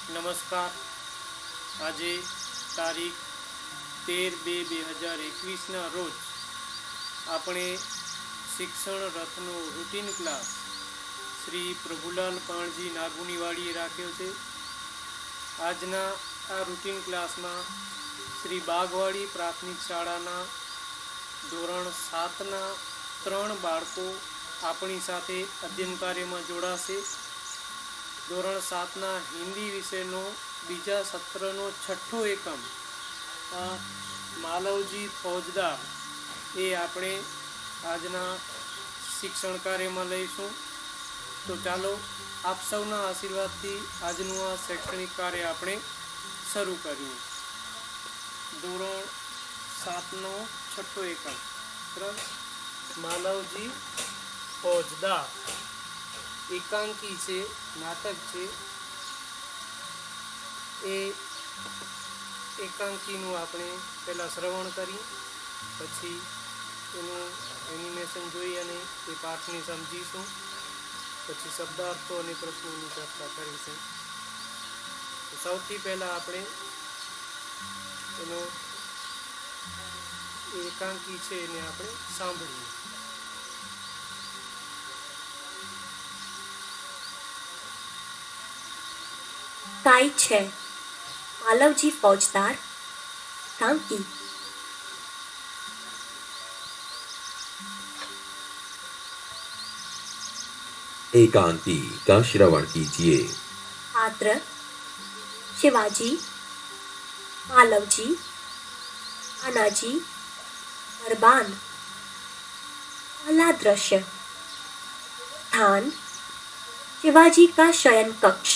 નમસ્કાર. આજે તારીખ 13/2/2021ના રોજ આપણે શિક્ષણ રથનો રૂટીન ક્લાસ શ્રી પ્રભુલાલ કાણજી નાગુનીવાડીએ રાખ્યો છે. આજના આ રૂટીન ક્લાસમાં શ્રી બાગવાડી પ્રાથમિક શાળાના ધોરણ 7ના 3 બાળકો આપણી સાથે અધ્યયન કાર્યમાં જોડાશે. ધોરણ 7ના હિન્દી વિષયનો બીજા સત્રનો 6થો એકમ માલવજી ફોજદાર એ આપણે આજના શિક્ષણ કાર્યમાં લઈશું. તો ચાલો આપ સૌના આશીર્વાદથી આજનું આ શૈક્ષણિક કાર્ય આપણે શરૂ કરીએ. ધોરણ 7નો 6થો એકમ માલવજી ફોજદાર એકાંકી છે, નાટક છે. એ એકાંકીનું આપણે પહેલાં શ્રવણ કરી, પછી એનું એનિમેશન જોઈ અને એ પાઠને સમજીશું. પછી શબ્દાર્થો અને પ્રશ્નોની ચર્ચા કરીશું. સૌથી પહેલાં આપણે એનો એકાંકી છે એને આપણે સાંભળીએ. કાંઈ છે માલવજી ફોજદાર एकांकी. एकांकी का श्रवण कीजिए. पात्र शिवाजी, मालवजी, तानाजी, बरबान. पहला दृश्य. स्थान शिवाजी का शयन कक्ष.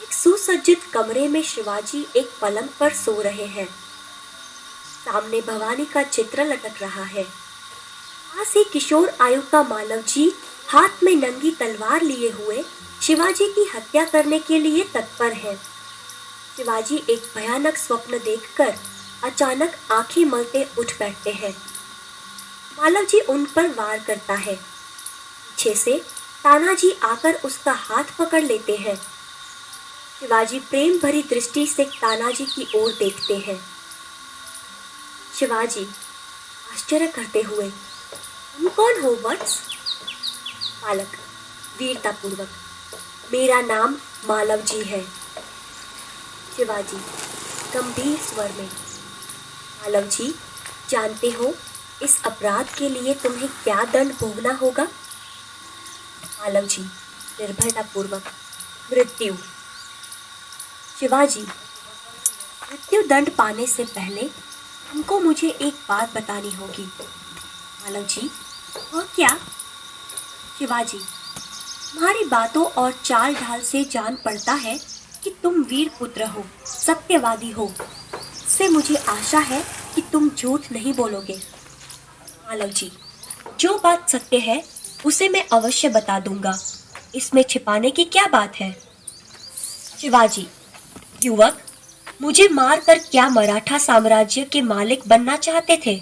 एक सुसज्जित कमरे में शिवाजी एक पलंग पर सो रहे हैं. सामने भवानी का चित्र लटक रहा है. पास ही किशोर आयु का मालवजी हाथ में नंगी तलवार लिए हुए शिवाजी की हत्या करने के लिए तत्पर है. शिवाजी एक भयानक स्वप्न देखकर अचानक आंखें मलते उठ बैठते हैं. मालवजी उन पर वार करता है. पीछे से तानाजी आकर उसका हाथ पकड़ लेते हैं. शिवाजी प्रेम भरी दृष्टि से तानाजी की ओर देखते हैं. शिवाजी आश्चर्य करते हुए, तुम कौन हो वत्स? बालक वीरतापूर्वक, मेरा नाम मालवजी है. शिवाजी गंभीर स्वर में, मालवजी जानते हो इस अपराध के लिए तुम्हें क्या दंड भोगना होगा? मालवजी निर्भयतापूर्वक, मृत्यु. शिवाजी मृत्यु दंड पाने से पहले तुमको मुझे एक बात बतानी होगी. मालवजी वह क्या? शिवाजी तुम्हारी बातों और चाल ढाल से जान पड़ता है कि तुम वीर पुत्र हो, सत्यवादी हो. इससे मुझे आशा है कि तुम झूठ नहीं बोलोगे. मालवजी जो बात सत्य है उसे मैं अवश्य बता दूंगा. इसमें छिपाने की क्या बात है? शिवाजी युवक, मुझे मारकर क्या मराठा साम्राज्य के मालिक बनना चाहते थे?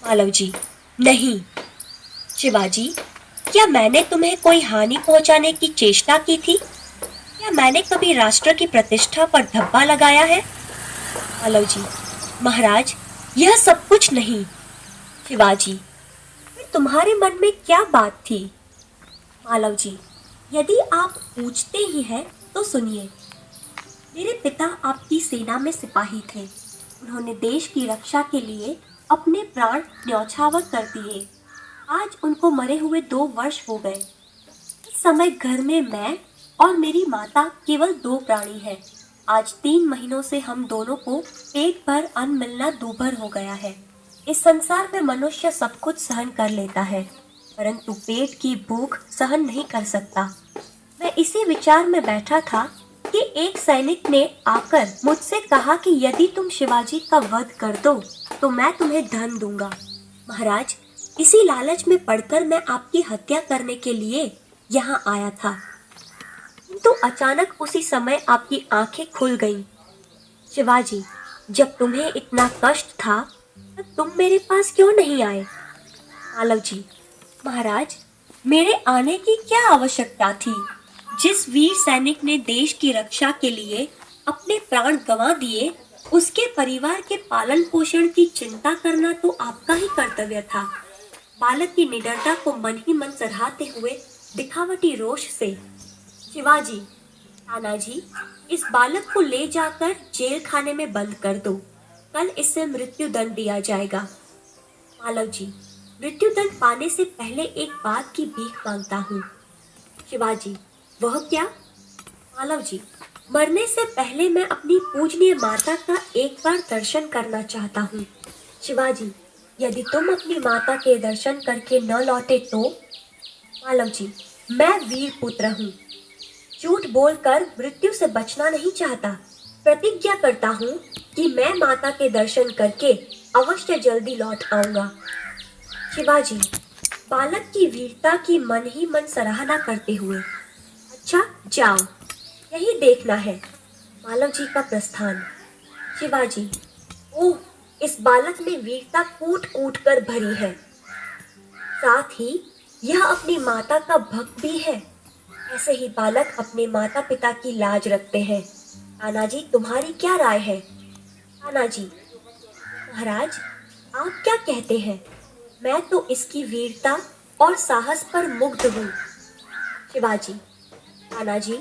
मालवजी नहीं. शिवाजी क्या मैंने तुम्हें कोई हानि पहुंचाने की चेष्टा की थी? क्या मैंने कभी राष्ट्र की प्रतिष्ठा पर धब्बा लगाया है? मालवजी महाराज यह सब कुछ नहीं. शिवाजी फिर तुम्हारे मन में क्या बात थी? मालवजी यदि आप पूछते ही हैं तो सुनिए. मेरे पिता आपकी सेना में सिपाही थे. उन्होंने देश की रक्षा के लिए अपने प्राण न्यौछावर कर दिए. आज उनको मरे हुए 2 वर्ष हो गए. इस समय घर में मैं और मेरी माता केवल 2 प्राणी हैं. आज 3 महीनों से हम दोनों को पेट भर अन्न मिलना दूभर हो गया है. इस संसार में मनुष्य सब कुछ सहन कर लेता है, परंतु पेट की भूख सहन नहीं कर सकता. मैं इसी विचार में बैठा था कि एक सैनिक ने आकर मुझसे कहा कि यदि तुम शिवाजी का वध कर दो तो मैं तुम्हें धन दूंगा. महाराज इसी लालच में पड़कर मैं आपकी हत्या करने के लिए यहाँ आया था, किंतु अचानक उसी समय आपकी आंखें खुल गईं. शिवाजी जब तुम्हें इतना कष्ट था तब तुम मेरे पास क्यों नहीं आए? मालवजी महाराज मेरे आने की क्या आवश्यकता थी? जिस वीर सैनिक ने देश की रक्षा के लिए अपने प्राण गंवा दिए, उसके परिवार के पालन पोषण की चिंता करना तो आपका ही कर्तव्य था। बालक की निडरता को मन ही मन सराहते हुए दिखावटी रोष से, शिवाजी, तानाजी, इस बालक को ले जाकर जेल खाने में बंद कर दो। कल इसे मृत्यु दंड दिया जाएगा। मालव जी, मृत्यु दंड पाने से पहले एक बात की भीख मांगता हूँ। शिवाजी, वह क्या? मालव जी, मरने से पहले मैं अपनी पूजनीय माता का एक बार दर्शन करना चाहता हूँ। शिवाजी, यदि तुम अपनी माता के दर्शन करके न लौटे तो? मालव जी, मैं वीर पुत्र हूँ, झूठ बोलकर मृत्यु से बचना नहीं चाहता। प्रतिज्ञा करता हूँ कि मैं माता के दर्शन करके अवश्य जल्दी लौट आऊंगा। शिवाजी, बालक की वीरता की मन ही मन सराहना करते हुए, अच्छा जाओ, यही देखना है। मालव जी का प्रस्थान। शिवाजी, ओह, इस बालक में वीरता कूट कूट कर भरी है, साथ ही यह अपनी माता का भक्त भी है। ऐसे ही बालक अपने माता पिता की लाज रखते हैं। तानाजी, तुम्हारी क्या राय है? तानाजी, महाराज, आप क्या कहते हैं? मैं तो इसकी वीरता और साहस पर मुग्ध हूँ। शिवाजी, तानाजी,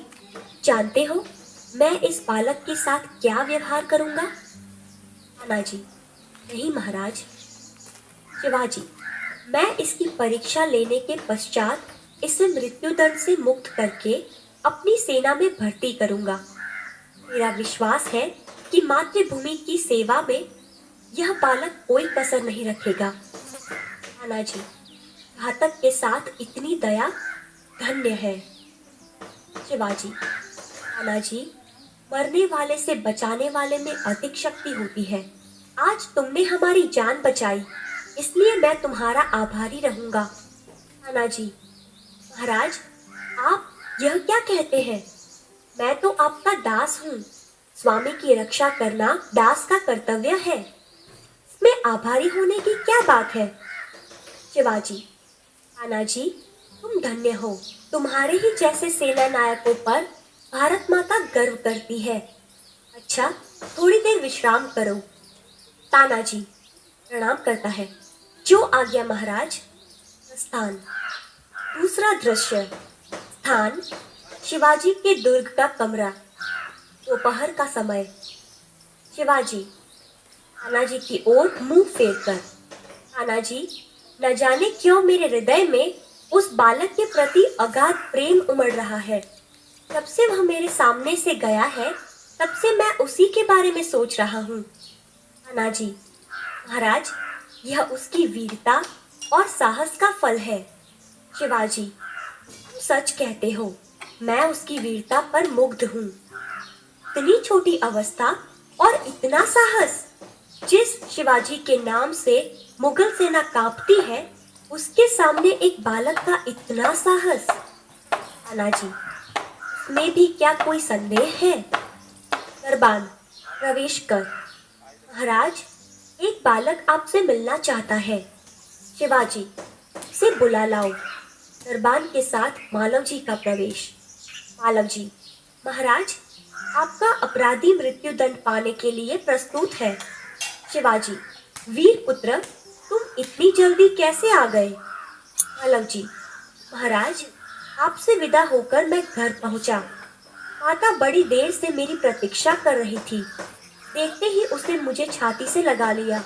जानते हो मैं इस बालक के साथ क्या व्यवहार करूंगा? तानाजी, नहीं महाराज। शिवाजी, मैं इसकी परीक्षा लेने के पश्चात इसे मृत्युदंड से मुक्त करके अपनी सेना में भर्ती करूंगा। मेरा विश्वास है कि मातृभूमि की सेवा में यह बालक कोई कसर नहीं रखेगा। तानाजी, घातक के साथ इतनी दया धन्य है। शिवाजी, तानाजी, मरने वाले से बचाने वाले में अधिक शक्ति होती है। आज तुमने हमारी जान बचाई, इसलिए मैं तुम्हारा आभारी रहूंगा। तानाजी, महाराज, आप यह क्या कहते हैं? मैं तो आपका दास हूँ। स्वामी की रक्षा करना दास का कर्तव्य है, इसमें आभारी होने की क्या बात है? शिवाजी, तानाजी, तुम धन्य हो। तुम्हारे ही जैसे सेना नायकों पर भारत माता गर्व करती है। अच्छा, थोड़ी देर विश्राम करो। तानाजी प्रणाम करता है। जो आज्ञा महाराज। स्थान। दूसरा दृश्य। स्थान शिवाजी के दुर्ग का कमरा। दोपहर का समय। शिवाजी तानाजी की ओर मुंह फेरकर, तानाजी, न जाने क्यों मेरे हृदय में उस बालक के प्रति अगाध प्रेम उमड़ रहा है। जब से वह मेरे सामने से गया है, तब से मैं उसी के बारे में सोच रहा हूँ। तानाजी, महाराज, यह उसकी वीरता और साहस का फल है। शिवाजी, तुम सच कहते हो, मैं उसकी वीरता पर मुग्ध हूँ। इतनी छोटी अवस्था और इतना साहस। जिस शिवाजी के नाम से मुगल सेना कांपती है, उसके सामने एक बालक का इतना साहस। तानाजी, में भी क्या कोई संदेह है? दरबान, प्रवेश कर। महाराज, एक बालक आपसे मिलना चाहता है। शिवाजी, उसे बुला लाओ। दरबान के साथ मालव जी का प्रवेश। मालव जी, महाराज, आपका अपराधी मृत्यु दंड पाने के लिए प्रस्तुत है। शिवाजी, वीर पुत्र, तुम इतनी जल्दी कैसे आ गए? मालव जी, महाराज, आपसे विदा होकर मैं घर पहुंचा। माता बड़ी देर से मेरी प्रतीक्षा कर रही थी। देखते ही उसने मुझे छाती से लगा लिया।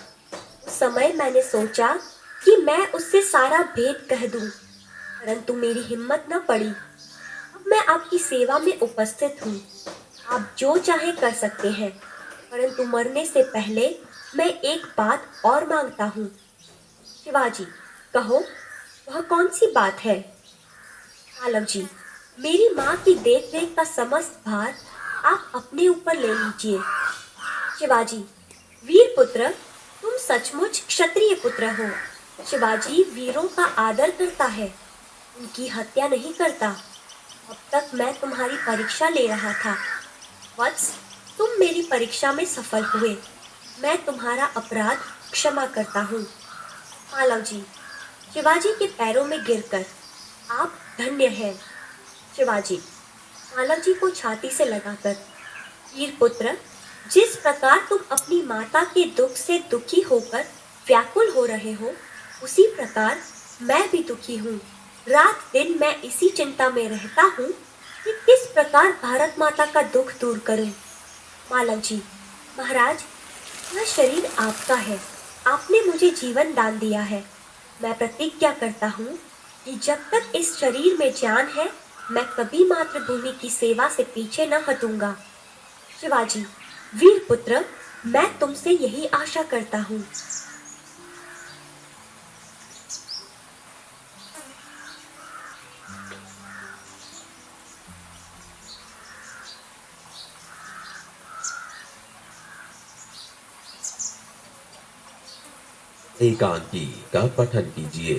उस समय मैंने सोचा कि मैं उससे सारा भेद कह दूं, परंतु मेरी हिम्मत न पड़ी। अब मैं आपकी सेवा में उपस्थित हूँ। आप जो चाहे कर सकते हैं, परंतु मरने से पहले मैं एक बात और मांगता हूँ। शिवाजी, कहो, वह कौन सी बात है? मालव जी, मेरी माँ की देखरेख का समस्त भार आप अपने ऊपर ले लीजिए। शिवाजी, वीर पुत्र, तुम सचमुच क्षत्रिय पुत्र हो। शिवाजी वीरों का आदर करता है, उनकी हत्या नहीं करता। अब तक मैं तुम्हारी परीक्षा ले रहा था। वत्स, तुम मेरी परीक्षा में सफल हुए। मैं तुम्हारा अपराध क्षमा करता हूँ। मालव जी, शिवाजी के पैरों में गिरकर, आप धन्य हैं। शिवाजी, मालव जी को छाती से लगाकर, वीर पुत्र, जिस प्रकार तुम अपनी माता के दुख से दुखी होकर व्याकुल हो रहे हो, उसी प्रकार मैं भी दुखी हूँ। रात दिन मैं इसी चिंता में रहता हूँ कि किस प्रकार भारत माता का दुख दूर करूं। मालव जी, महाराज, यह शरीर आपका है, आपने मुझे जीवन दान दिया है। मैं प्रतिज्ञा करता हूँ कि जब तक इस शरीर में जान है, मैं कभी मातृभूमि की सेवा से पीछे न हटूंगा। शिवाजी, वीर पुत्र, मैं तुमसे यही आशा करता हूँ। एकांकी का पठन कीजिए।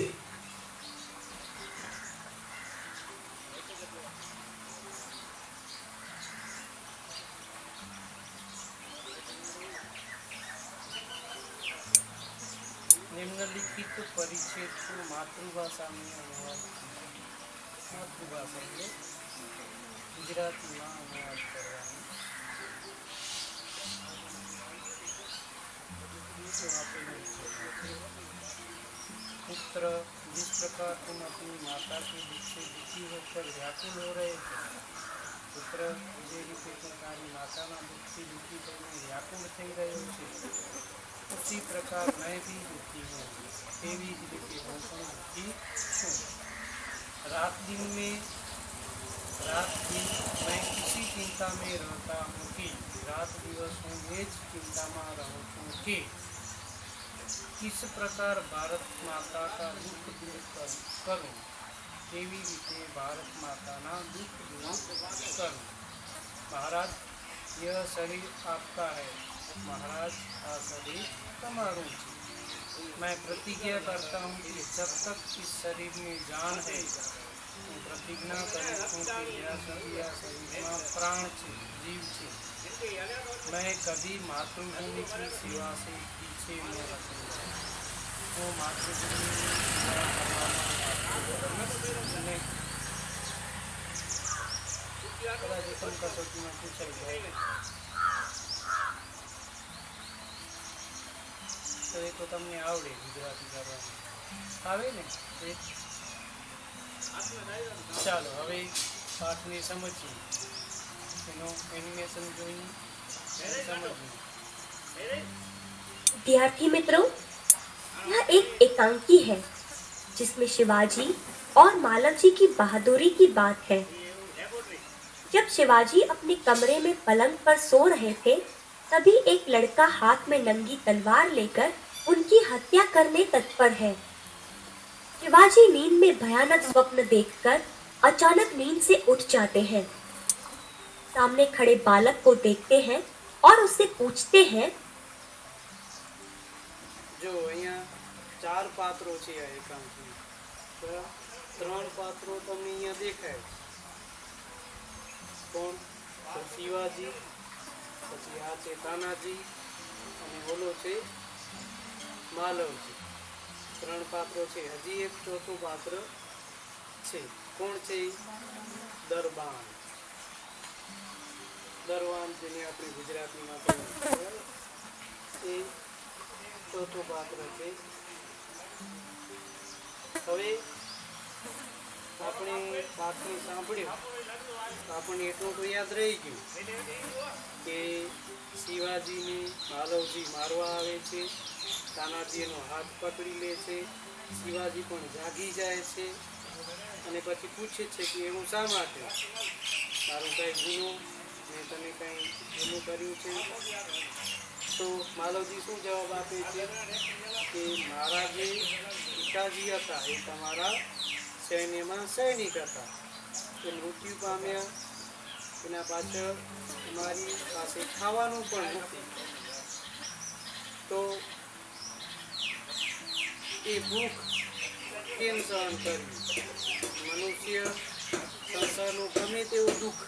निम्नलिखित परिच्छेद को मातृभाषा में अनुवाद कीजिए। मातृभाषा એટલે ગુજરાતીમાં अनुवाद કરવાનો। पुत्र, जिस प्रकार तुम अपनी माता के दुख से दुखी होकर व्याकुल हो रहे थे, पुत्र, જે રીતે તું તારી માતાના દુઃખથી દુઃખી થઈને વ્યાકુળ થઈ રહ્યો છે, उसी प्रकार मैं भी दुखी हूँ, तेवी જ રીતે હું પણ દુઃખી છું। रात दिन मैं इसी चिंता में रहता हूँ कि रात दिवस हूँ ये જ चिंताમાં રહું છું कि किस प्रकार भारत माता का दुख दूर करूँ, तेवी रीते भारत माता ना दुख दूर करूँ। महाराज, यह शरीर आपका है, महाराज आ शरीर तमारू है। मैं प्रतिज्ञा करता हूँ कि जब तक इस शरीर में जान है, હું પ્રતિજ્ઞા કરું છું કે જ્યાં સુધી આ શરીરમાં પ્રાણ છે, જીવ છે, मैं कभी मातृभूमि की सेवा से पीछे न हटूंगा। હું માતૃભૂમિની સેવા કરવામાં નહીં। કદાચ એકમ કસોટીમાં પૂછાઈ જાય તો એ તો તમને આવડે ગુજરાતી કરવાનું આવે ને। ચાલો હવે પાઠને સમજીએ, એનો એનિમેશન જોઈને સમજીએ। विद्यार्थी मित्रों, यह एक एकांकी है जिसमें शिवाजी और मालव जी की बहादुरी की बात है। जब शिवाजी अपने कमरे में पलंग पर सो रहे थे, तभी एक लड़का हाथ में नंगी तलवार लेकर उनकी हत्या करने तत्पर है। शिवाजी नींद में भयानक स्वप्न देखकर अचानक नींद से उठ जाते हैं। सामने खड़े बालक को देखते हैं और उससे पूछते हैं, जो અહીંયા ચાર પાત્રો છે આ એકાંકી, તો ત્રણ પાત્રો તમને અહીંયા દેખાય। કોણ? તો શિવાજી, પછી આ છે તાનાજી અને ઓલો છે માલવજી। ત્રણ પાત્રો છે। હજી એક ચોથું પાત્ર છે। કોણ છે? દરબાન। દરવાન જેને આપણે ગુજરાતીમાં કહીએ એ ચોથું પાત્ર છે। હવે આપણે પાઠને સાંભળ્યું તો આપણને એટલું તો યાદ રહી ગયું કે શિવાજીને માલવજી મારવા આવે છે, તાનાજી એનો હાથ પકડી લે છે, શિવાજી પણ જાગી જાય છે અને પછી પૂછે છે કે એવું શા માટે, તારું કાંઈ ગુનો ને તમે કાંઈ ગુનો કર્યું છે? તો માલવજી શું જવાબ આપે છે કે મારા જે પિતાજી હતા એ તમારા સૈન્યમાં સૈનિક હતા, એ મૃત્યુ પામ્યા, એના પાછળ અમારી પાસે ખાવાનું પણ નથી, તો એ ભૂખ કેમ સહન કરવી? મનુષ્ય સંસારનું ગમે તેવું દુઃખ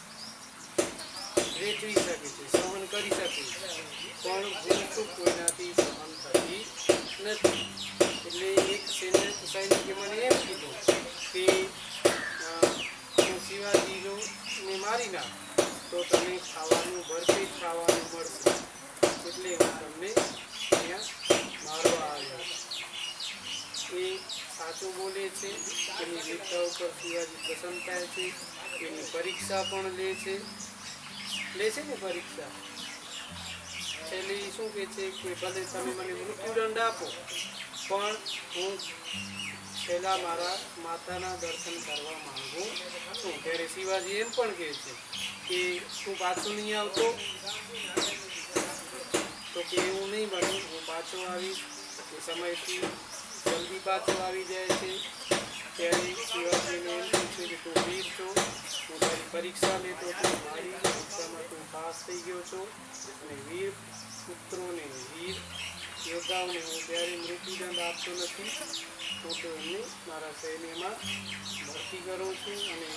વેચવી શકે છે, સહન કરી શકે છે, પણ ભૂખ કોઈનાથી સહન થતી નથી। એટલે એક સૈનિકે મને એમ કીધું કે હું શિવાજીનો બાળકને મારી નાખ તો તને ખાવાનું ભરપેટ ખાવાનું મળશે, એટલે હું તમને અહીંયા મારવા આવ્યો. એ સાચું બોલે છે. એની વીરતા ઉપર શિવાજી પ્રસન્ન થાય છે. એની પરીક્ષા પણ લે છે ને પરીક્ષા. એટલે એ શું કહે છે કે ભલે તમે મને મૃત્યુદંડ આપો પણ હું પહેલાં મારા માતાના દર્શન કરવા માંગુ છું. ત્યારે શિવાજી એમ પણ કહે છે કે તું પાછો નહીં આવતો, તો કે એવું નહીં બને, હું પાછો આવીશ. એ સમયથી જલ્દી પાછો આવી જાય છે. ત્યારે શિવાજીને એમ પૂછે કે તું વીર છો, હું તારી પરીક્ષા લેતો હતો, મારી પરીક્ષામાં તું પાસ થઈ ગયો છો, અને વીર પુત્રોને વીર યોદ્ધાઓને હું ત્યારે મૃત્યુદંડ આપતો નથી, હું તો એમને મારા સૈન્યમાં ભરતી કરું છું અને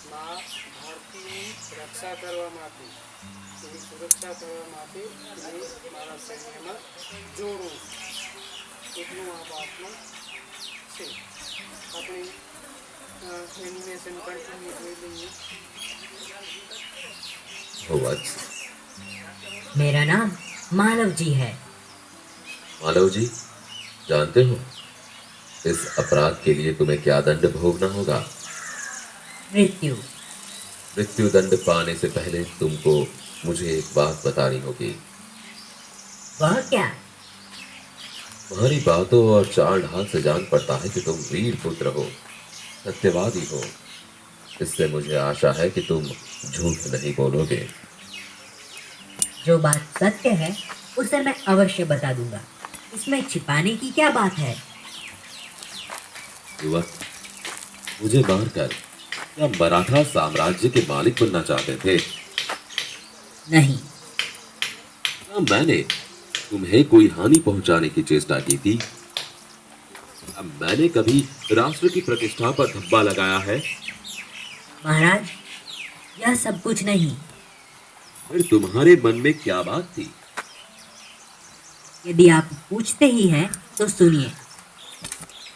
મા ભારતીની રક્ષા કરવા માટે, એની સુરક્ષા કરવા માટે હું મારા સૈન્યમાં જોડું. એટલું આ વાતમાં છે. આપણે એનિમેશન કન્ટિન્યુ જોઈ લઈએ. ओ वत्स, मेरा नाम मालव जी है। मालव जी, जानते हो इस अपराध के लिए तुम्हें क्या दंड भोगना होगा? मृत्यु। मृत्यु दंड पाने से पहले तुमको मुझे एक बात बतानी होगी. वह क्या? तुम्हारी बातों और चाल ढाल से जान पड़ता है कि तुम वीर पुत्र हो, सत्यवादी हो. इससे मुझे आशा है कि तुम झूठ नहीं बोलोगे. जो बात सत्य है उसे मैं अवश्य बता दूंगा, इसमें छिपाने की क्या बात है? युवक, मुझे मारकर क्या मराठा साम्राज्य के मालिक बनना चाहते थे? नहीं। क्या मैंने तुम्हें कोई हानि पहुंचाने की चेष्टा की थी? अब मैंने कभी राष्ट्र की प्रतिष्ठा पर धब्बा लगाया है? महाराज, यह सब कुछ नहीं। फिर तुम्हारे मन में क्या बात थी? यदि आप पूछते ही हैं तो सुनिए।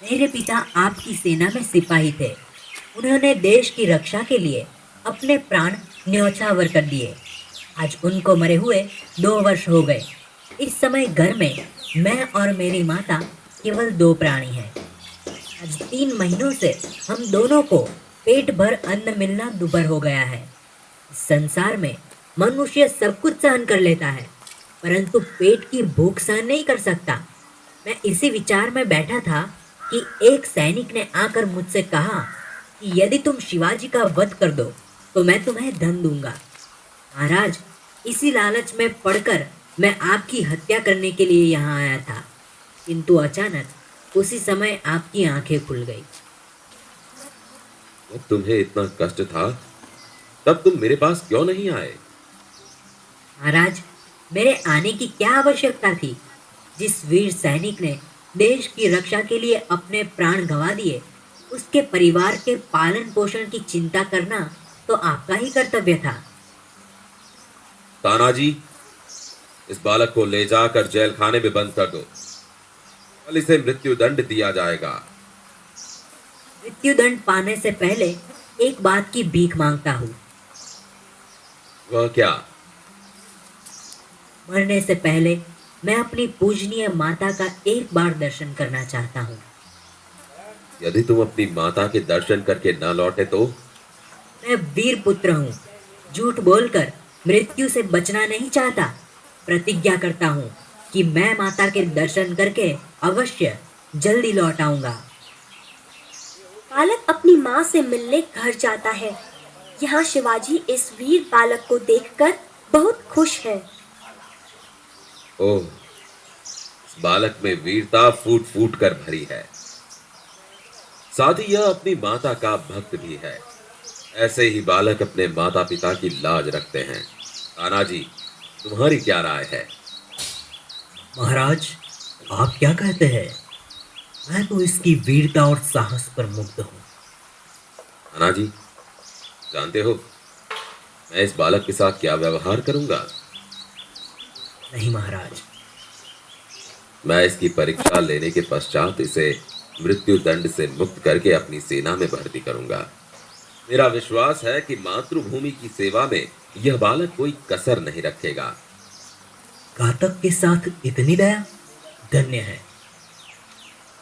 मेरे पिता आपकी सेना में सिपाही थे। उन्होंने देश की रक्षा के लिए अपने प्राण न्यौछावर कर दिए। आज उनको मरे हुए 2 वर्ष हो गए। इस समय घर में मैं और मेरी माता केवल 2 प्राणी हैं। आज 3 महीनों से हम दोनों को पेट भर अन्न मिलना दुभर हो गया है। इस संसार में मनुष्य सब कुछ सहन कर लेता है, परंतु पेट की भूख सहन नहीं कर सकता। मैं इसी विचार में बैठा था कि एक सैनिक ने आकर मुझसे कहा कि यदि तुम शिवाजी का वध कर दो तो मैं तुम्हें धन दूंगा। महाराज, इसी लालच में पड़कर मैं आपकी हत्या करने के लिए यहाँ आया था, किंतु अचानक उसी समय आपकी आंखें खुल गई। जब तुम्हें इतना कष्ट था तब तुम मेरे पास क्यों नहीं आए? महाराज, मेरे आने की क्या आवश्यकता थी? जिस वीर सैनिक ने देश की रक्षा के लिए अपने प्राण गंवा दिए, उसके परिवार के पालन पोषण की चिंता करना तो आपका ही कर्तव्य था। तानाजी, इस बालक को ले जाकर जेल खाने में बंद कर दो। कल इसे मृत्यु दंड दिया जाएगा। मृत्युदंड पाने से पहले एक बात की भीख मांगता हूँ। वह क्या? मरने से पहले मैं अपनी पूजनीय माता का एक बार दर्शन करना चाहता हूँ। यदि तुम अपनी माता के दर्शन करके न लौटे तो? मैं वीर पुत्र हूँ, झूठ बोलकर मृत्यु से बचना नहीं चाहता। प्रतिज्ञा करता हूँ कि मैं माता के दर्शन करके अवश्य जल्दी लौट आऊंगा। बालक अपनी माँ से मिलने घर जाता है। यहाँ शिवाजी इस वीर बालक को देखकर बहुत खुश है। ओह, इस बालक में वीरता फूट फूट कर भरी है। साथ ही यह अपनी माता का भक्त भी है। ऐसे ही बालक अपने माता पिता की लाज रखते हैं। तानाजी, तुम्हारी क्या राय है? महाराज, आप क्या कहते हैं? मैं तो इसकी वीरता और साहस पर मुग्ध हूँ। तानाजी, जानते हो मैं इस बालक के साथ क्या व्यवहार करूंगा? नहीं महाराज। मैं इसकी परीक्षा लेने के पश्चात इसे मृत्यु दंड से मुक्त करके अपनी सेना में भर्ती करूंगा। मेरा विश्वास है कि मातृभूमि की सेवा में यह बालक कोई कसर नहीं रखेगा। घातक के साथ इतनी दया, धन्य है।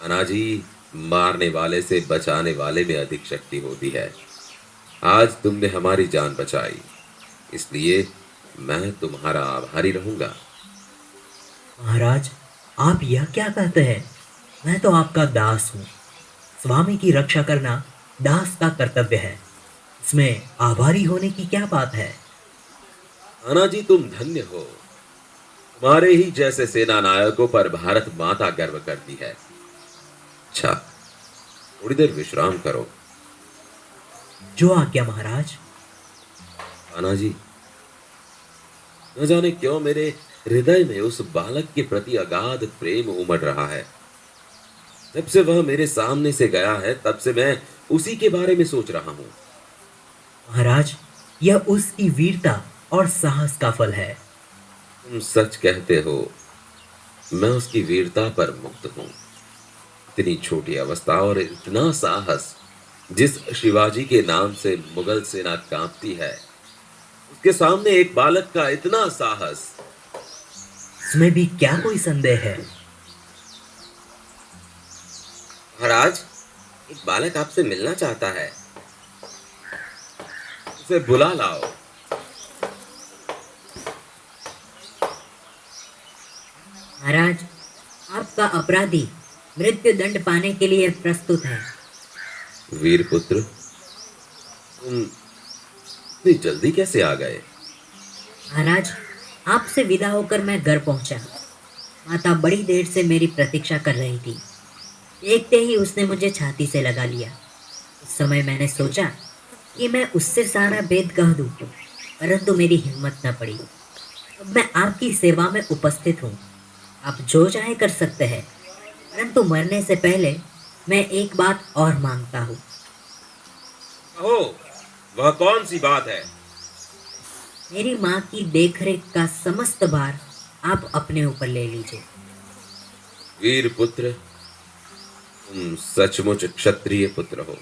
अनाजी, मारने वाले से बचाने वाले में अधिक शक्ति होती है। आज तुमने हमारी जान बचाई, इसलिए मैं तुम्हारा आभारी रहूंगा। महाराज, आप यह क्या कहते हैं? मैं तो आपका दास हूँ। स्वामी की रक्षा करना दास का कर्तव्य है। इसमें आभारी होने की क्या बात है? अनाजी, तुम धन्य हो। तुम्हारे ही जैसे सेना नायकों पर भारत माता गर्व करती है। अच्छा, थोड़ी देर विश्राम करो। जो आज्ञा महाराज। अनाजी, न जाने क्यों मेरे हृदय में उस बालक के प्रति अगाध प्रेम उमड़ रहा है। जब से वह मेरे सामने से गया है, तब से मैं उसी के बारे में सोच रहा हूं। महाराज, यह उसकी वीरता और साहस का फल है। तुम सच कहते हो। मैं उसकी वीरता पर मुग्ध हूं। इतनी छोटी अवस्था और इतना साहस। जिस शिवाजी के नाम से मुगल सेना कांपती है, उसके सामने एक बालक का इतना साहस। इसमें भी क्या कोई संदेह है? महाराज, एक बालक आपसे मिलना चाहता है। उसे बुला लाओ। महाराज, आपका अपराधी मृत्यु दंड पाने के लिए प्रस्तुत है। वीरपुत्र, तुम इतनी जल्दी कैसे आ गए? महाराज, आपसे विदा होकर मैं घर पहुंचा। माता बड़ी देर से मेरी प्रतीक्षा कर रही थी। देखते ही उसने मुझे छाती से लगा लिया। उस समय मैंने सोचा कि मैं उससे सारा भेद कह दूं, परंतु मेरी हिम्मत न पड़ी। अब मैं आपकी सेवा में उपस्थित हूँ। आप जो चाहे कर सकते हैं, परंतु मरने से पहले मैं एक बात और मांगता हूँ। कहो, वह कौन सी बात है? मेरी माँ की देखरेख का समस्त भार आप अपने ऊपर ले लीजिए। वीरपुत्र, तुम सचमुच क्षत्रिय पुत्र हो।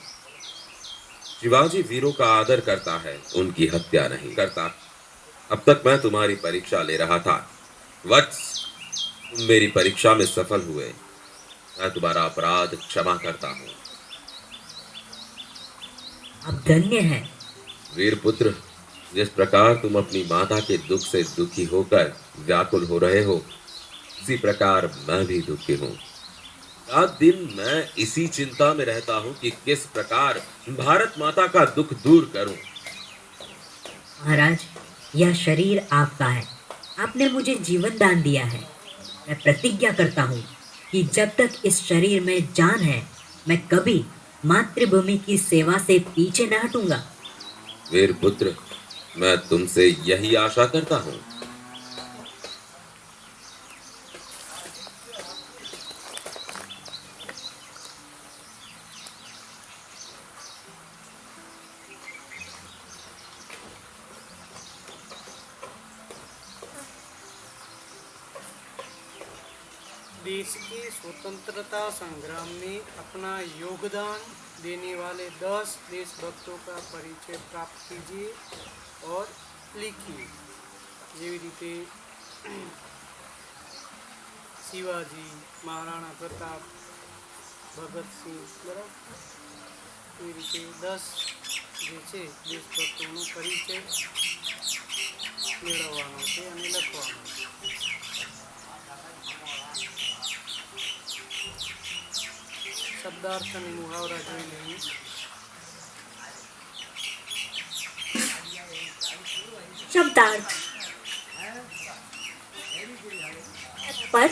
शिवाजी वीरों का आदर करता है, उनकी हत्या नहीं करता। अब तक मैं तुम्हारी परीक्षा ले रहा था। वत्स, तुम मेरी परीक्षा में सफल हुए। मैं तुम्हारा अपराध क्षमा करता हूँ। आप धन्य हैं। वीरपुत्र, जिस प्रकार तुम अपनी माता के दुख से दुखी होकर व्याकुल हो रहे हो, उसी प्रकार मैं भी दुखी हूँ। रात दिन मैं इसी चिंता में रहता हूँ कि किस प्रकार भारत माता का दुख दूर करूं। महाराज, यह शरीर आपका है। आपने मुझे जीवन दान दिया है। मैं प्रतिज्ञा करता हूँ कि जब तक इस शरीर में जान है, मैं कभी मातृभूमि की सेवा से पीछे न हटूंगा। वीरपुत्र, मैं तुमसे यही आशा करता हूँ। देश के स्वतंत्रता संग्राम में अपना योगदान देने वाले 10 देशभक्तों का परिचय प्राप्त कीजिए और लिखिए। જેવી રીતે શિવાજી, મહારાણા પ્રતાપ, ભગતસિંહ, બરાબર, એ રીતે 10 જે છે દેશભક્તોનો પરિચય મેળવવાનો છે અને લખવાનો છે. શબ્દાર્થ અને મુહાવરા જોઈ લઈએ. शब्दार्थ। पर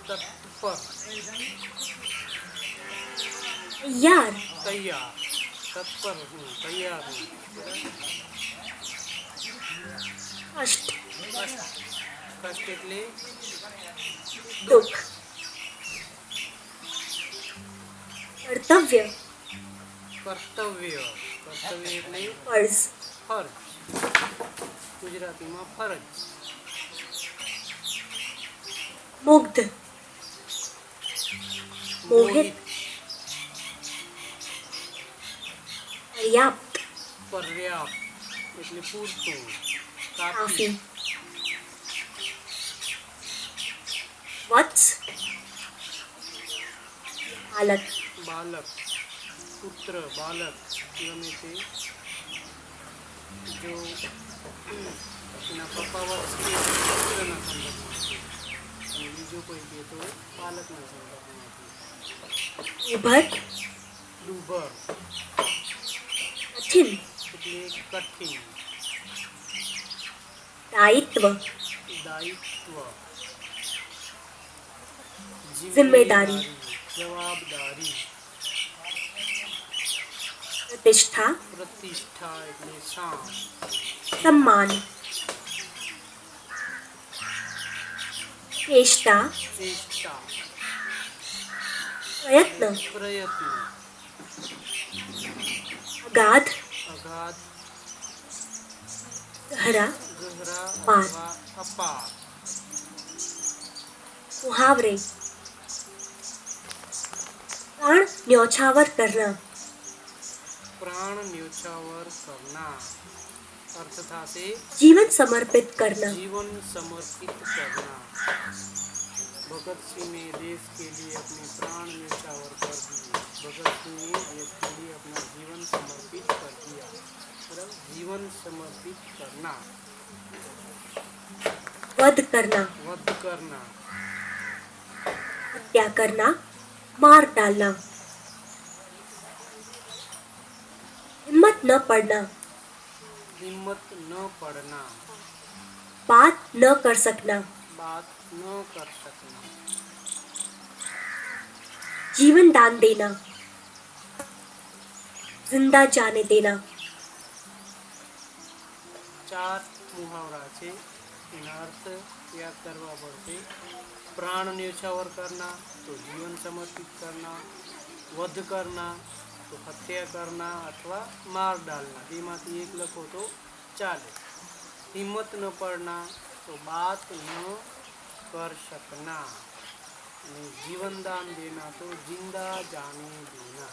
તત્પર, यार, તૈયાર, તત્પર હું, તૈયાર હું. कष्ट, કષ્ટ એટલે दुख, कर्तव्य, કર્તવ્ય. કર્તવ્ય એટલે फर्ज, ફરજ. ગુજરાતીમાં ફરજ. मुग्ध, मोहित, મોહિત, पर्याप्त, पर्याप्त એટલે પૂરતું, काफी। કાફી, वत्स बालक, બાલક, પુત્ર, બાલક ગમે તે જો એના પપ્પા વત્સ કે પુત્રના સંદર્ભમાં છે અને બીજો કોઈ કહે તો બાલકના સંદર્ભમાં છે. उभर ડુભર कठिन, એટલે કઠિન, दायित्व દાયિત્વ, जिम्मेदारी, જવાબદારી, प्रतिष्ठा, પ્રતિષ્ઠા એટલે શાન, सम्मान, चेष्टा, ચેષ્ટા, प्रयत्न, પ્રયત્ન, अगाध, અગાધ, गहरा, ગહરા પાર. અથવા અપાર, मुहावरे, प्राण न्यौछावर करना, પ્રાણ ન્યોછાવર કરનાર, અર્થ થશે जीवन समर्पित करना, जीवन समर्पित करना. भगत सिंह ने देश के लिए अपने प्राण न्योछावर कर दिए. भगत सिंह ने देश के लिए अपना जीवन समर्पित कर दिया. बराबर, जीवन समर्पित करना, वध करना, वध करना, हत्या करना, मार डालना, हिम्मत न पड़ना, हिम्मत न पड़ना, बात न कर सकना, बात न कर सकना, जीवन दान देना, जिंदा जाने देना, ચાર મુહાવરા છે એના અર્થ યાદ કરવા પડશે. પ્રાણ ન્યોછાવર करना तो जीवन समर्पित करना, वध करना तो हत्या करना अथवा मार डालना, बेमांथी एक लखो तो चाले. हिम्मत न पड़ना तो बात न कर सकना, અને जीवन दान देना तो जिंदा जाने देना.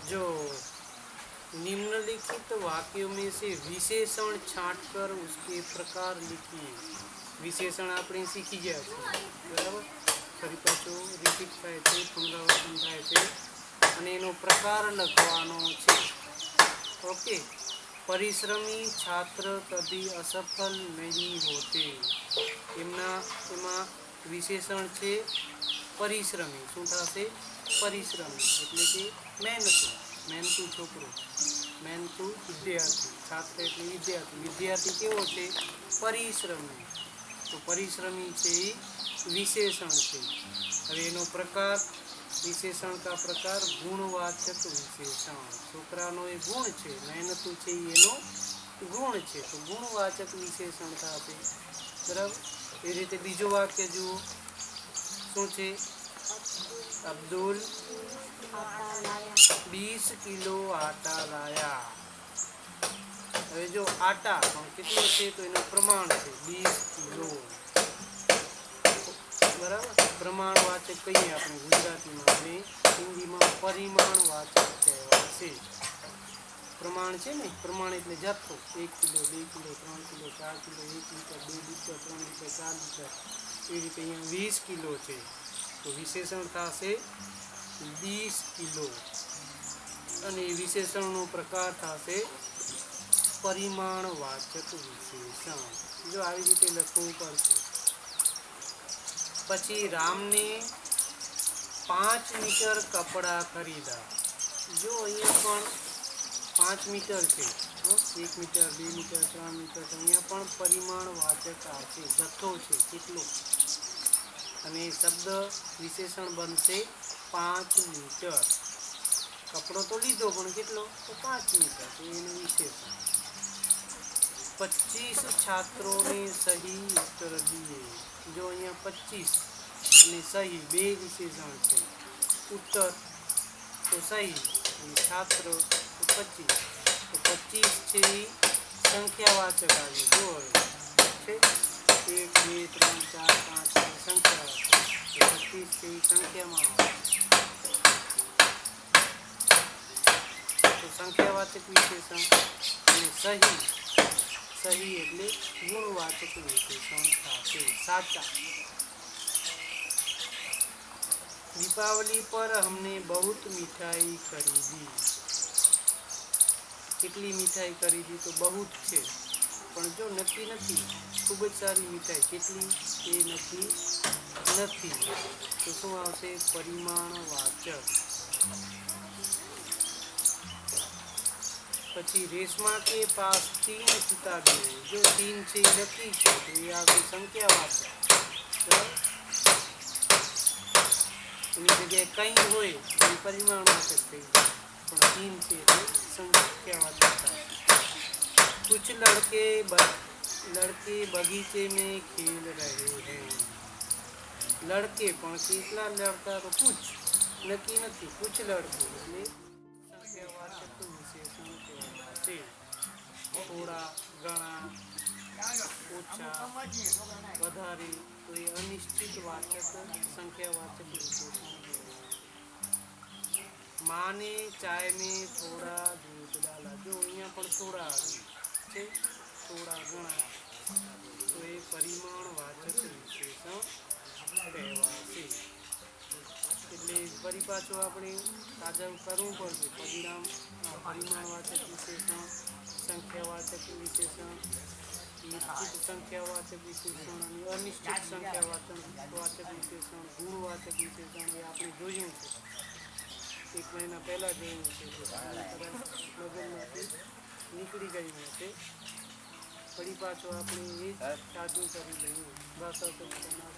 जो निम्नलिखित वाक्यों में से विशेषण छांटकर उसके प्रकार लिखिए. विशेषण આપણે શીખી ગયા છીએ, બરાબર. ફરી પાછું રિપીટ થાય છે, પુનરાવર્તન થાય છે અને એનો પ્રકાર લખવાનો છે. ઓકે. પરિશ્રમી છાત્ર કભી અસફળ નહીં હોતે. એમાં વિશેષણ છે પરિશ્રમી. શું થશે? પરિશ્રમી એટલે કે મહેનતુ છોકરો, મહેનતુ વિદ્યાર્થી. છાત્ર એટલે વિદ્યાર્થી. વિદ્યાર્થી કેવો છે? પરિશ્રમી. તો પરિશ્રમી છે એ વિશેષણ છે. હવે એનો પ્રકાર, વિશેષણ કા પ્રકાર ગુણવાચક વિશેષણ. છોકરાનો એ ગુણ છે, મહેનતુ છે એનો ગુણ છે, તો ગુણવાચક વિશેષણ થશે. બરાબર. એ રીતે બીજો વાક્ય જુઓ. શું છે? अब्दुल 20 किलो आटा लाया. હવે જો આટા પણ કેટલો છે તો એનું પ્રમાણ છે 20 કિલો. બરાબર. પ્રમાણવાચક કહીએ આપણે ગુજરાતીમાં, અને હિન્દીમાં પરિમાણવાચક કહેવાશે. પ્રમાણ છે ને, પ્રમાણ એટલે જથ્થો. 1 kilo, 2 kilo, 3 kilo, 4 kilo, 1 litre, 2 litre, 3 litre, 4 litre. એ રીતે અહીંયા 20 કિલો છે તો વિશેષણ થશે 20 કિલો. અને એ વિશેષણનો પ્રકાર થશે પરિમાણવાચક વિશેષણ. જો આવી રીતે લખવું પડશે. પછી રામને 5 મીટર કપડા ખરીદા. જો અહીંયા પણ 5 મીટર છે, 1 મીટર, 2 મીટર, 3 મીટર. અહીંયા પણ પરિમાણવાચક આવશે, જથ્થો છે કેટલો. અને શબ્દ વિશેષણ બનશે 5 મીટર. કપડો તો લીધો પણ કેટલો? તો 5 મીટર. તો એનું વિશેષણ. 25 છાત્રોને સહી ઉત્તર દીએ. જો અહીંયા 25 અને સહી બે વિશેષણ છે. ઉત્તર तो सही, અને છાત્ર તો 25, તો 25 છે એ સંખ્યાવાચક આવી. જો છે 1 2 3 4 5 સંખ્યાવાચક, તો 25 છે એ સંખ્યામાં આવે. તો સંખ્યાવાચક વિશેષણ. અને સહી, સહી એટલે ગુણવાચક વિશેષણ સાથે સાચા. दीपावली पर हमने बहुत मिठाई खरीदी. કેટલી મીઠાઈ ખરીદી? તો बहुत છે, પણ જો નક્કી નથી, ખૂબ જ સારી મીઠાઈ, કેટલી એ નક્કી નથી, તો શું આવશે? પરિમાણવાચક. પછી રેશમા કે પાસ 3 કિતાબें है. જો 3 છે એ નક્કી છે તો એ આવશે સંખ્યાવાચક. બરાબર? એની જગ્યાએ કંઈ હોય તો એ પરિમાણવાચક થઈ જાય, પણ 3 છે એટલે संख्यावाचक થાય. कुछ लड़के बगीचे में खेल रहे हैं. लड़के પણ કેટલા લડકા? તો कुछ નક્કી નથી, कुछ लड़के એટલે સંખ્યાવાચક વિશેષણ કહેવાશે. થોડા, ઘણા, ઓછા, વધારે, તો એ અનિશ્ચિત વાચક સંખ્યાવાચક વિશેષણ કહેવાય. माँ ने चाय में थोड़ा दूध डाला. जो અહીંયા પણ થોડા આવ્યું છે, થોડા, ઘણા, તો એ પરિમાણવાચક વિશેષણ કહેવાશે. એટલે ફરી પાછું આપણે તાજા કરવું પડશે. પરિમાણવાચક વિશેષણ, સંખ્યાવાચક વિશેષણ, નિશ્ચિત સંખ્યાવાચક વિશેષણ અને અનિશ્ચિત સંખ્યાવાચક વિશેષણ, ગુણવાચક વિશેષણ એ આપણે જોયું છે. 1 મહિના પહેલાં જોયું છે. લગ્નમાંથી નીકળી ગયું હશે. ફરી પાછો આપણે એ જ તાજું કરી લઈએ. ભાષા સંસ્કારના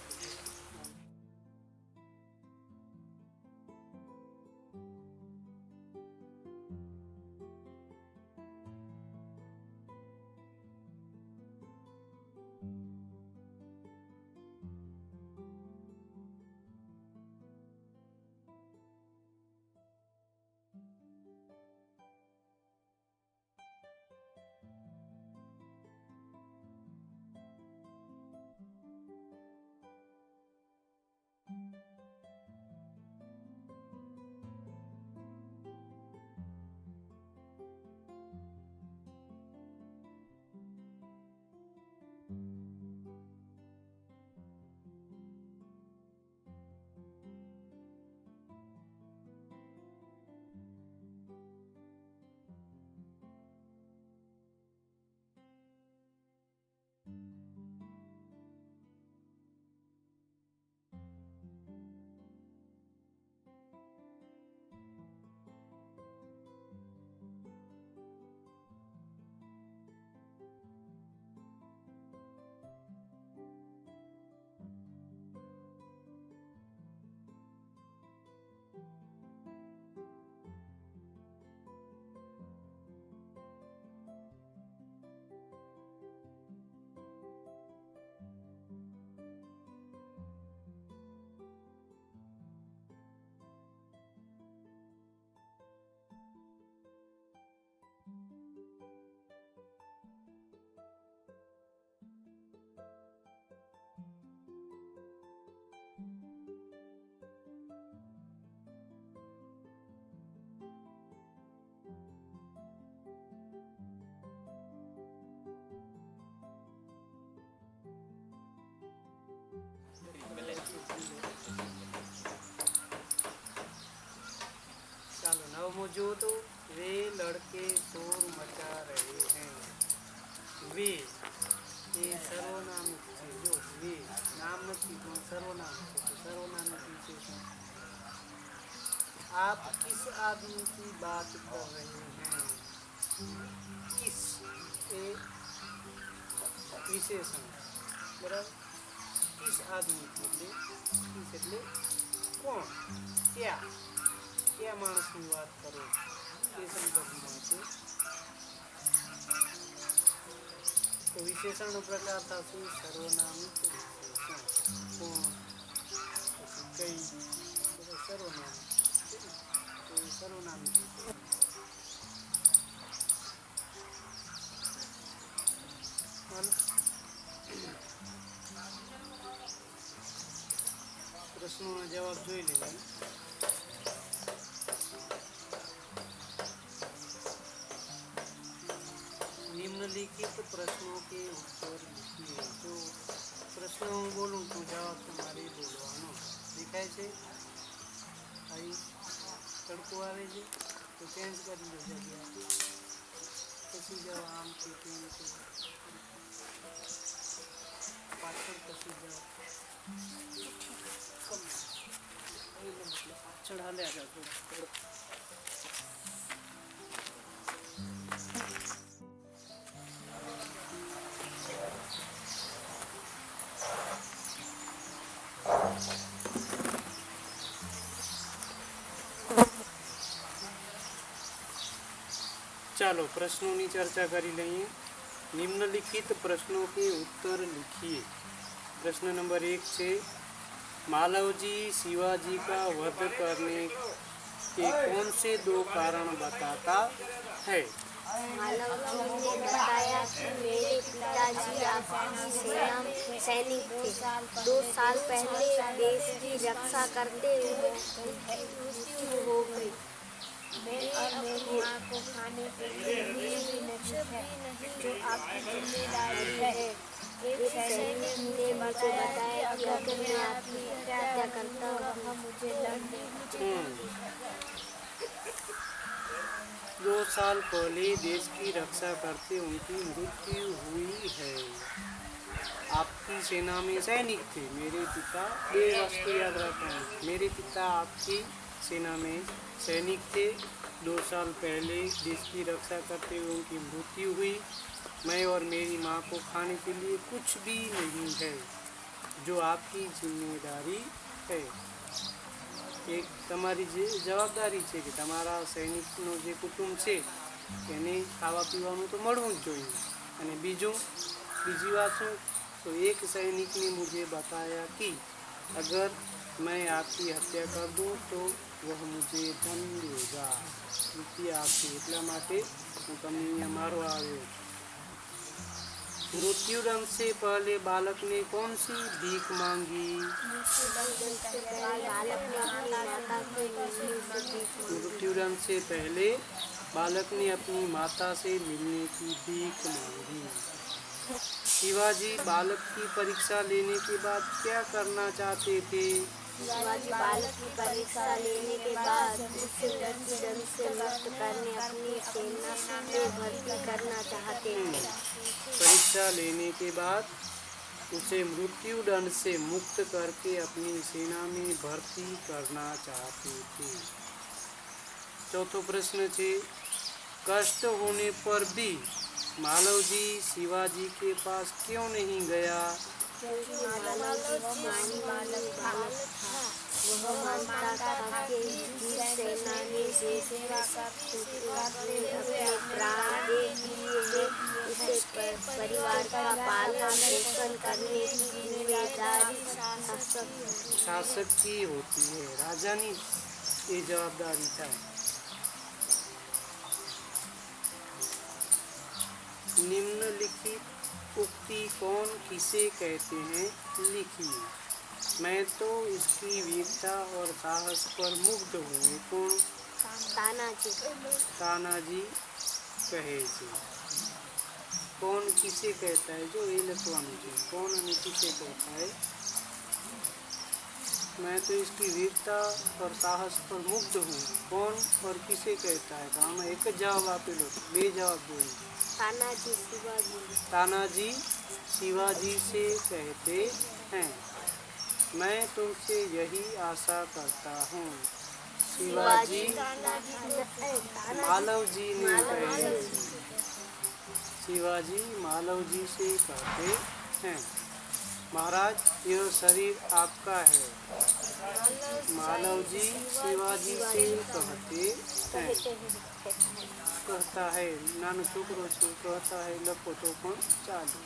ચાલો નવમો જો તો वे लड़के शोर मचा रहे हैं. वे એ સર્વનામિક છે. જો વે નામ નથી પણ સર્વનામ છે, તો સર્વનામિક વિશેષણ. आप किस आदमी की बात कर रहे हैं? किस એ વિશેષણ. બરાબર? किस आदमी એટલે કિસ એટલે કોણ, ક્યાં માણસની વાત કરો એ સંદર્ભમાં છે. તો વિશેષણનો પ્રકાર થશે સર્વનામિક વિશેષણ. કોણ, પછી કઈ, સર્વનામ. તો करुणानिधि પ્રશ્નોના જવાબ જોઈ લેવાય. निम्नलिखित प्रश्नों के उत्तर लिखिए. जो प्रश्न હું બોલું તો જવાબ તમારે બોલવાનો. દેખાય છે? અહીં તડકો આવે છે તો ચેન્જ કરી લો જગ્યા. પછી જાઓ આમ કે તેમ કે પાછળ પછી જાઓ. પાછળ હાલે આગળ થોડું. ચાલો પ્રશ્નોની ચર્ચા કરી લઈએ. निम्नलिखित प्रश्नों के उत्तर लिखिए. प्रश्न नंबर 1 છે मालव जी शिवाजी का वध करने के कौन से 2 कारण बताता है? मालव जी ने बताया कि मेरे पिताजी आपकी सेना में सैनिक थे. 2 साल पहले देश की रक्षा करते हुए उनकी मृत्यु हो गई. मैं और मेरी माँ को खाने के लिए भी नहीं है, जो आपकी जिम्मेदारी है. एक सैनिक ने मुझे बताया कि अगर मैं आपकी हत्या करता हूँ मुझे दंड देना. 2 साल पहले देश की रक्षा करते उनकी मृत्यु हुई है. आपकी सेना में सैनिक थे. मेरे पिता, ये वस्तु याद रखना. मेरे पिता आपकी सेना में सैनिक थे. 2 साल पहले देश की रक्षा करते हुए उनकी मृत्यु हुई. मैं और मेरी माँ को खाने के लिए कुछ भी नहीं है, जो आपकी जिम्मेदारी है. एक તમારી જે જવાબદારી છે કે તમારા સૈનિકનો જે કુટુંબ છે એને ખાવા પીવાનું તો મળવું જ જોઈએ. અને બીજી વાત શું तो एक सैनिक ने मुझे बताया कि अगर मैं आपकी हत्या कर दूं तो वह मुझे दंड देगा. मृत्यु आपकी એટલા માટે હું તમને અહીંયા મારવા આવ્યો. मृत्युदंड से पहले बालक ने कौन सी भीख मांगी? मृत्युदंड से पहले बालक ने अपनी माता से मिलने की भीख मांगी. शिवाजी बालक की परीक्षा लेने के बाद क्या करना चाहते थे? शिवाजी बालक की परीक्षा लेने के बाद उसे मृत्युदंड से मुक्त करने अपनी सेना में भर्ती करना चाहते थे. परीक्षा लेने के बाद उसे मृत्युदंड से मुक्त करके अपनी सेना में भर्ती करना चाहते थे. चौथो प्रश्न है कष्ट होने पर भी मालव जी शिवाजी के पास क्यों नहीं गया? क्योंकि मालव जी बालक था. वह मानता था कि वीर सेनानी सेवा करते अपने प्राण दे दिए. उसे परिवार का पालन पोषण करने की जिम्मेदारी शासक की होती है. राजानी ये जवाबदारी था. निम्नलिखित उक्ति कौन किसे कहते हैं लिखिए. मैं तो इसकी वीरता और साहस पर मुग्ध हूँ. कौन? तानाजी कहे છે. कौन किसे कहता है? जो ये लिखवाना है. कौन અને किसे कहता है? मैं तो इसकी वीरता और साहस पर मुग्ध हूँ. कौन और किसे कहता है? काम एक जवाब આપેલો. 2 जवाब બોલો. तानाजी शिवाजी से कहते हैं. मैं तुमसे यही आशा करता हूँ. शिवाजी मालव जी ने कहे. शिवाजी मालव जी से कहते हैं महाराज यह शरीर आपका है. मालव जी शिवाजी से कहते हैं. कहता है नानो छोकरो छे कहता है लखो तो पण चाले.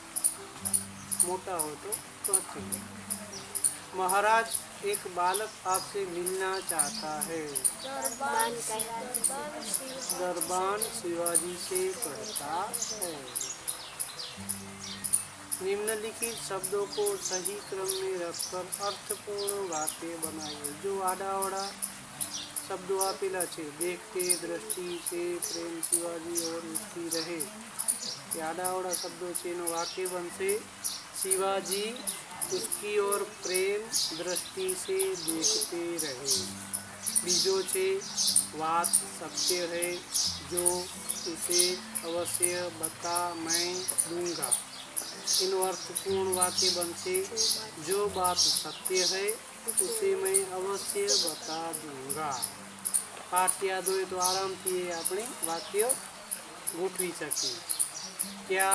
मोटा हो तो कहते हैं. महाराज, एक बालक आपसे मिलना चाहता है। दरबान शिवाजी से कहता है। निम्नलिखित शब्दों को सही क्रम में रखकर अर्थपूर्ण वाक्य बनाइए। जो आडावड़ा शब्दों आपेला छे, देखते, दृष्टि से, प्रेम, शिवाजी और उसकी रहे, ये आडावड़ा शब्दों से वाक्य बनसे शिवाजी उसकी ओर प्रेम दृष्टि से देखते रहे। बीजो छे, बात सत्य है, जो उसे अवश्य बता मैं दूंगा। इन अर्थपूर्ण वाक्य बनसे जो बात सत्य है उसे मैं अवश्य बता दूंगा। पाठ याद हो तो आराम थी अपने वाक्य गोठवी सके। क्या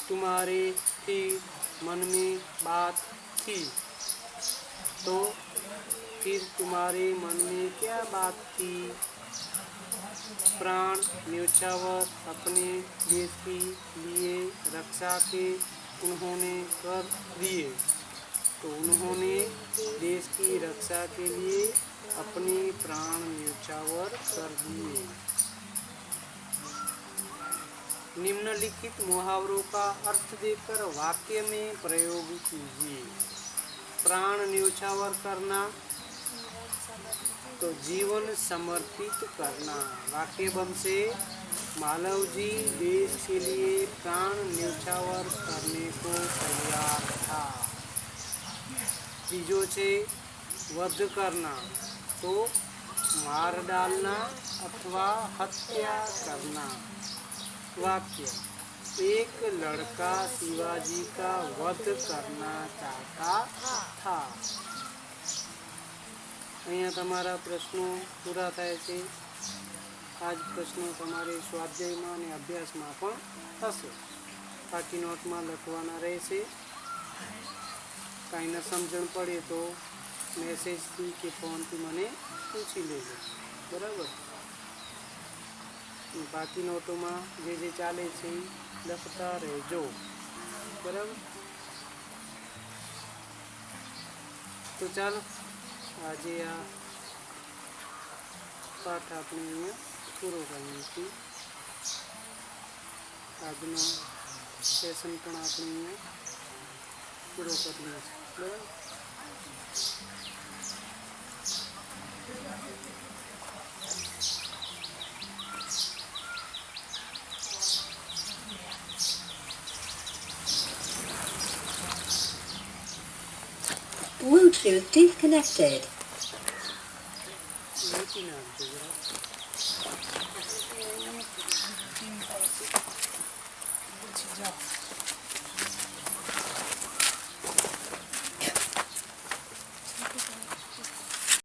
तुम्हारे फिर मन में बात थी? तो फिर तुम्हारे मन में क्या बात थी? प्राण न्योछावर अपने देश के लिए रक्षा के उन्होंने कर दिए। तो उन्होंने देश की रक्षा के लिए अपने प्राण न्योछावर कर दिए। निम्नलिखित मुहावरों का अर्थ देकर वाक्य में प्रयोग कीजिए। प्राण न्योछावर करना, तो जीवन समर्पित करना। वाक्य बनसे मालव जी देश के लिए प्राण न्योछावर करने को तैयार था। तीजो छे वध करना, तो मार डालना अथवा हत्या करना। वाक्य, एक लड़का शिवाजी का वध करना चाहता था। अहींया तमारा प्रश्नों पूरा थाय छे। आज प्रश्नों तमारे स्वाध्यायमां अने अभ्यासमां पण थशे। बाकी नोटमां लखवाना रहेशे। कांई न समझण पड़े तो मैसेजथी के फोनथी मने पूछी लेजो, बराबर। बाकी नोटोमां जे चाले छे लखता रहेजो, बराबर। तो चालो आज आ पाठ आपणे अहींया पूरो करीए छीए। आजनो सेशन पण आपणे अहींया पूरो करीए छीए, बराबर। Bluetooth disconnected. मीटिंग आपजो जरा।